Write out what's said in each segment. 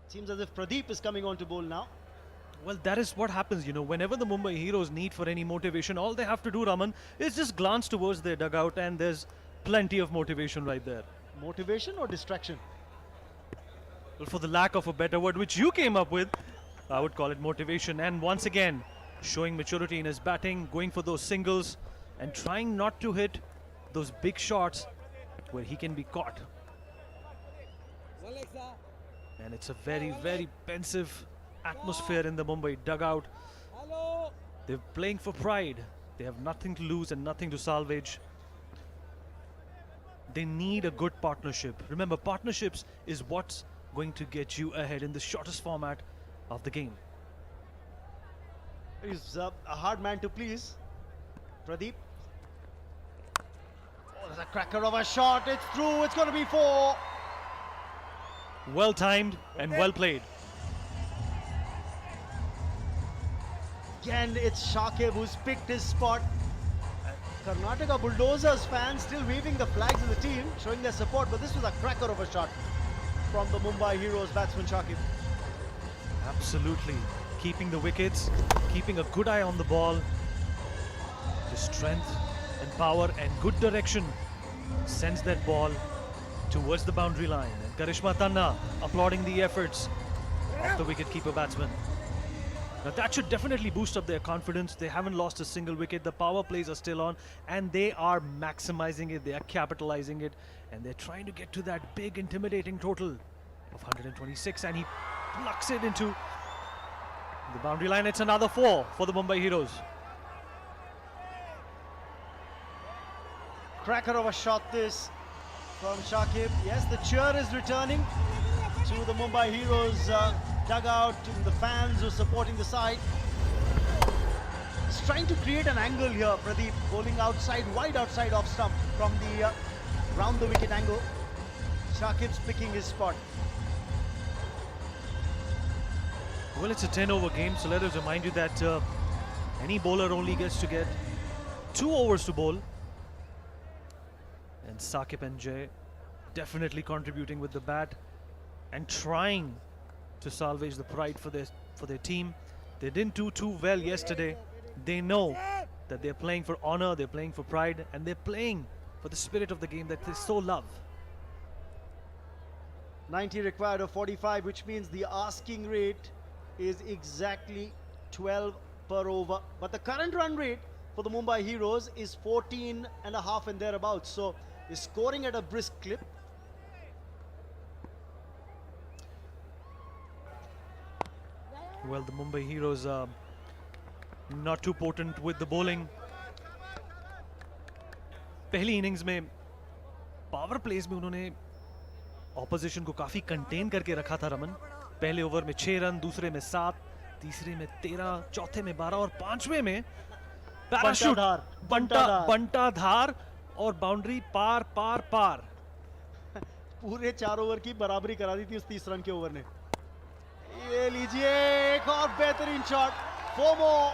Seems as if Pradeep is coming on to bowl now. Well, that is what happens, whenever the Mumbai Heroes need for any motivation, all they have to do, Raman, is just glance towards their dugout and there's plenty of motivation right there. Motivation or distraction? Well, for the lack of a better word, which you came up with, I would call it motivation. And once again, showing maturity in his batting, going for those singles and trying not to hit those big shots where he can be caught. And it's a very, very pensive atmosphere in the Mumbai dugout. They're playing for pride. They have nothing to lose and nothing to salvage. They need a good partnership. Remember, partnerships is what's going to get you ahead in the shortest format of the game. He's a hard man to please. Pradeep. Oh, there's a cracker of a shot. It's through. It's going to be 4. Well timed and well played. Again, it's Shakib who's picked his spot. Karnataka Bulldozers fans still waving the flags of the team, showing their support, but this was a cracker of a shot from the Mumbai Heroes batsman Shakib. Absolutely. Keeping the wickets, keeping a good eye on the ball. The strength and power and good direction sends that ball towards the boundary line. And Karishma Tanna applauding the efforts of the wicket-keeper batsman. Now that should definitely boost up their confidence. They haven't lost a single wicket. The power plays are still on and they are maximizing it. They are capitalizing it and they're trying to get to that big intimidating total of 126 and he plucks it into the boundary line. It's another 4 for the Mumbai Heroes. Cracker of a shot this from Shakib. Yes, the cheer is returning to the Mumbai Heroes dugout, to the fans who are supporting the side. He's trying to create an angle here, Pradeep, bowling outside, wide outside off stump from the round the wicket angle. Shakib's picking his spot. Well, it's a 10-over game, so let us remind you that any bowler only gets to get 2 overs to bowl. And Sakib and Jay definitely contributing with the bat and trying to salvage the pride for their team. They didn't do too well yesterday. They know that they're playing for honor, they're playing for pride, and they're playing for the spirit of the game that they so love. 90 required of 45, which means the asking rate is exactly 12 per over. But the current run rate for the Mumbai Heroes is 14 and a half and thereabouts. So they're scoring at a brisk clip. Well, the Mumbai Heroes are not too potent with the bowling. पहली innings में power place में उन्होंने opposition को काफी contain करके रखा था रमन. पहले ओवर में 6 रन, दूसरे में 7, तीसरे में 13, चौथे में 12 और पांचवें में पैराशूट बंटाधार और बाउंड्री पार पार पार. पूरे 4 ओवर की बराबरी करा दी थी उस 30 रन के ओवर ने. ये लीजिए एक और बेहतरीन shot. 4 more.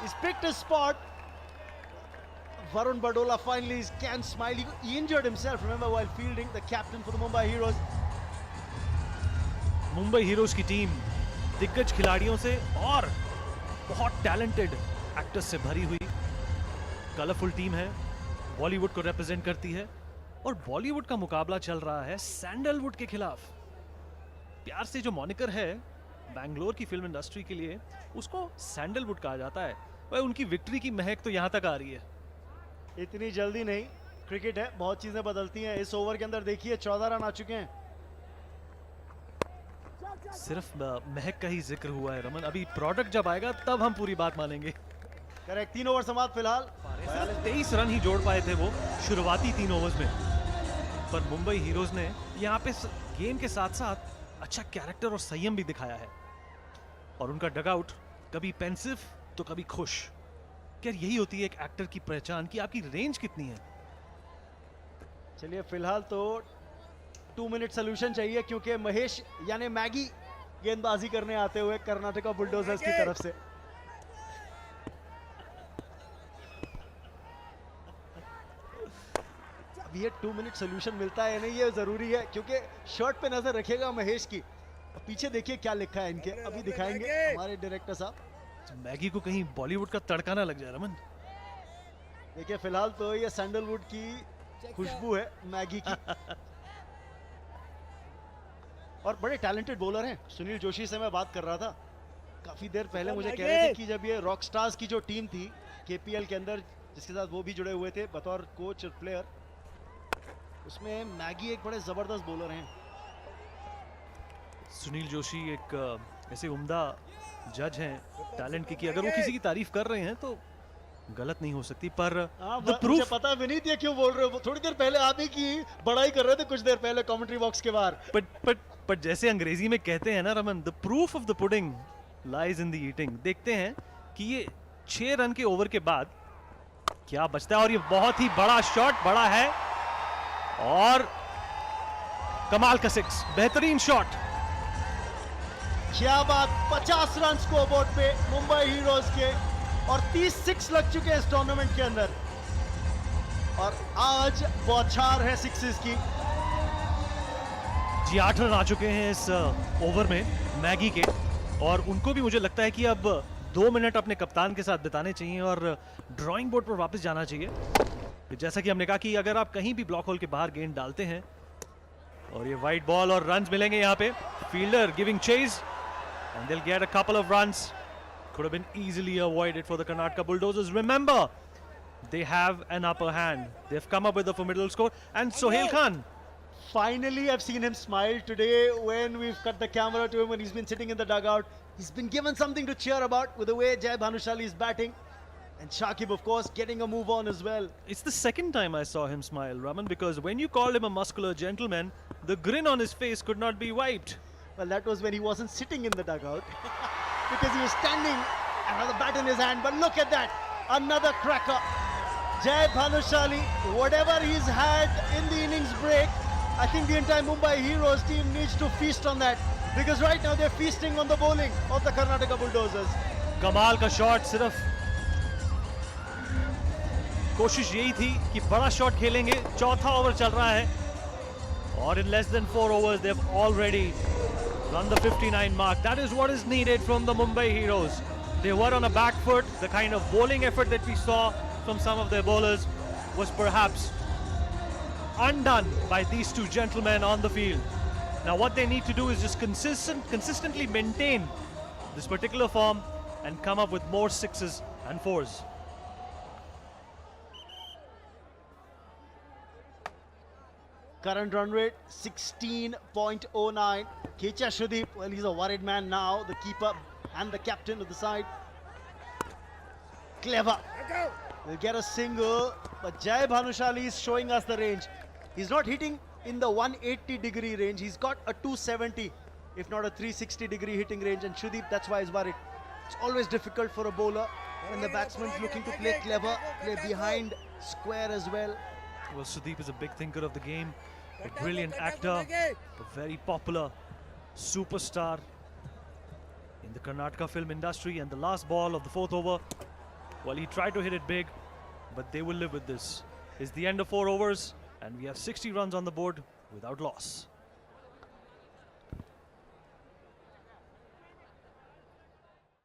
He's picked his spot. Varun Badola finally can smile. He injured himself, remember, while fielding, the captain for the Mumbai Heroes. Mumbai heroes की टीम दिग्गज खिलाड़ियों से और बहुत टैलेंटेड एक्टर्स से भरी हुई कलरफुल टीम है. बॉलीवुड को रिप्रेजेंट करती है और बॉलीवुड का मुकाबला चल रहा है सैंडलवुड के खिलाफ. प्यार से जो मॉनिकर है बैंगलोर की फिल्म इंडस्ट्री के लिए, उसको सैंडलवुड कहा जाता है. वह उनकी विक्ट्री की महक तो यहां तक आ रही है. इतनी जल्दी नहीं, क्रिकेट है, बहुत चीजें बदलती हैं. इस ओवर के अंदर देखिए 14 रन आ चुके हैं. सिर्फ महक का ही जिक्र हुआ है रमन. अभी प्रोडक्ट जब आएगा तब हम पूरी बात मानेंगे. करेक्ट. 3 ओवर समाप्त फिलहाल. 23 रन ही जोड़ पाए थे वो शुरुआती 3 ओवर्स में. पर मुंबई हीरोज ने यहाँ पे गेम के साथ साथ अच्छा कैरेक्टर और संयम भी दिखाया है. और उनका डगआउट कभी पेंसिव तो कभी खुश. क्या यही होती है एक एक्टर की पहचान कि आपकी रेंज कितनी है. चलिए फिलहाल तो 2 मिनट सोल्यूशन चाहिए, क्योंकि महेश यानी मैगी गेंदबाजी करने आते हुए कर्नाटका बुलडोजर्स की तरफ से. अब ये 2 मिनट सोल्यूशन मिलता है नहीं, ये जरूरी है, क्योंकि शर्ट पे नजर रखिएगा महेश की. पीछे देखिए क्या लिखा है इनके, अभी दिखाएंगे हमारे डायरेक्टर साहब। मैगी को कहीं बॉलीवुड का तड़का ना लग जाए रमन। देखिए फिलहाल तो ये सैंडलवुड की खुशबू है मैगी की। और बड़े टैलेंटेड बॉलर हैं। सुनील जोशी से मैं बात कर रहा था काफी देर पहले, मुझे कह रहे थे कि जब ये रॉक स्टार्स की जो टीम थी केपीएल के अंदर, जिसके साथ वो भी जुड़े हुए थे बतौर कोच और प्लेयर, उसमें मैगी एक बड़े जबरदस्त बॉलर हैं। सुनील जोशी एक ऐसे उम्दा जज हैं टैलेंट की कि अगर वो किसी की तारीफ कर रहे हैं तो गलत नहीं हो सकती। पर मुझे प्रूफ पता भी नहीं था क्यों बोल रहे हो, थोड़ी देर पहले आप ही की बड़ाई कर रहे थे कुछ देर पहले कमेंट्री बॉक्स के बाहर। बट जैसे अंग्रेजी में कहते हैं ना Raman, the proof of the pudding lies in the eating. देखते हैं कि ये 6 रन के ओवर के बाद क्या बचता है। और ये बहुत ही बड़ा शॉट, बड़ा है और कमाल का 6, बेहतरीन शॉट। क्या बात, 50 रन स्कोरबोर्ड पे मुंबई हीरोज के, और 30 6 लग चुके हैं इस टूर्नामेंट के अंदर, और आज बौछार है सिक्सेस की। जी 8 रन आ चुके हैं इस ओवर में मैगी के, और उनको भी मुझे लगता है कि अब 2 मिनट अपने कप्तान के साथ बिताने चाहिए और ड्राइंग बोर्ड पर वापस जाना चाहिए। जैसा कि हमने कहा कि अगर आप कहीं भी ब्लॉक होल के बाहर गेंद डालते हैं, और ये वाइड बॉल और रन्स मिलेंगे यहाँ पे, fielder giving chase and they'll get a couple of runs. Could have been easily avoided for the Karnataka Bulldozers. Remember, they have an upper hand. They've come up with a formidable score. And Sohail Khan. Finally, I've seen him smile today when we've cut the camera to him when he's been sitting in the dugout. He's been given something to cheer about with the way Jai Bhanushali is batting. And Shakib, of course, getting a move on as well. It's the second time I saw him smile, Raman, because when you called him a muscular gentleman, the grin on his face could not be wiped. Well, that was when he wasn't sitting in the dugout because he was standing and had the bat in his hand. But look at that, another cracker. Jai Bhanushali, whatever he's had in the innings break, I think the entire Mumbai Heroes team needs to feast on that, because right now they're feasting on the bowling of the Karnataka Bulldozers. कमाल का shot, सिर्फ कोशिश यही थी कि बड़ा shot खेलेंगे। चौथा ओवर चल रहा है और in less than 4 overs they've already run the 59 mark. That is what is needed from the Mumbai Heroes. They were on a back foot. The kind of bowling effort that we saw from some of their bowlers was perhaps undone by these two gentlemen on the field. Now what they need to do is just consistently maintain this particular form and come up with more 6s and 4s. Current run rate 16.09. Kecha Shudip, well, he's a worried man now, the keeper and the captain of the side. Clever. Will get a single, but Jai Bhanushali is showing us the range. He's not hitting in the 180-degree range. He's got a 270, if not a 360-degree hitting range, and Shudip, that's why he's worried. It's always difficult for a bowler when the batsman's looking to play clever, play behind square as well. Well, Sudeep is a big thinker of the game, a brilliant actor, a very popular superstar in the Karnataka film industry. And the last ball of the 4th over, well, he tried to hit it big, but they will live with this. It's the end of 4 overs, and we have 60 runs on the board without loss.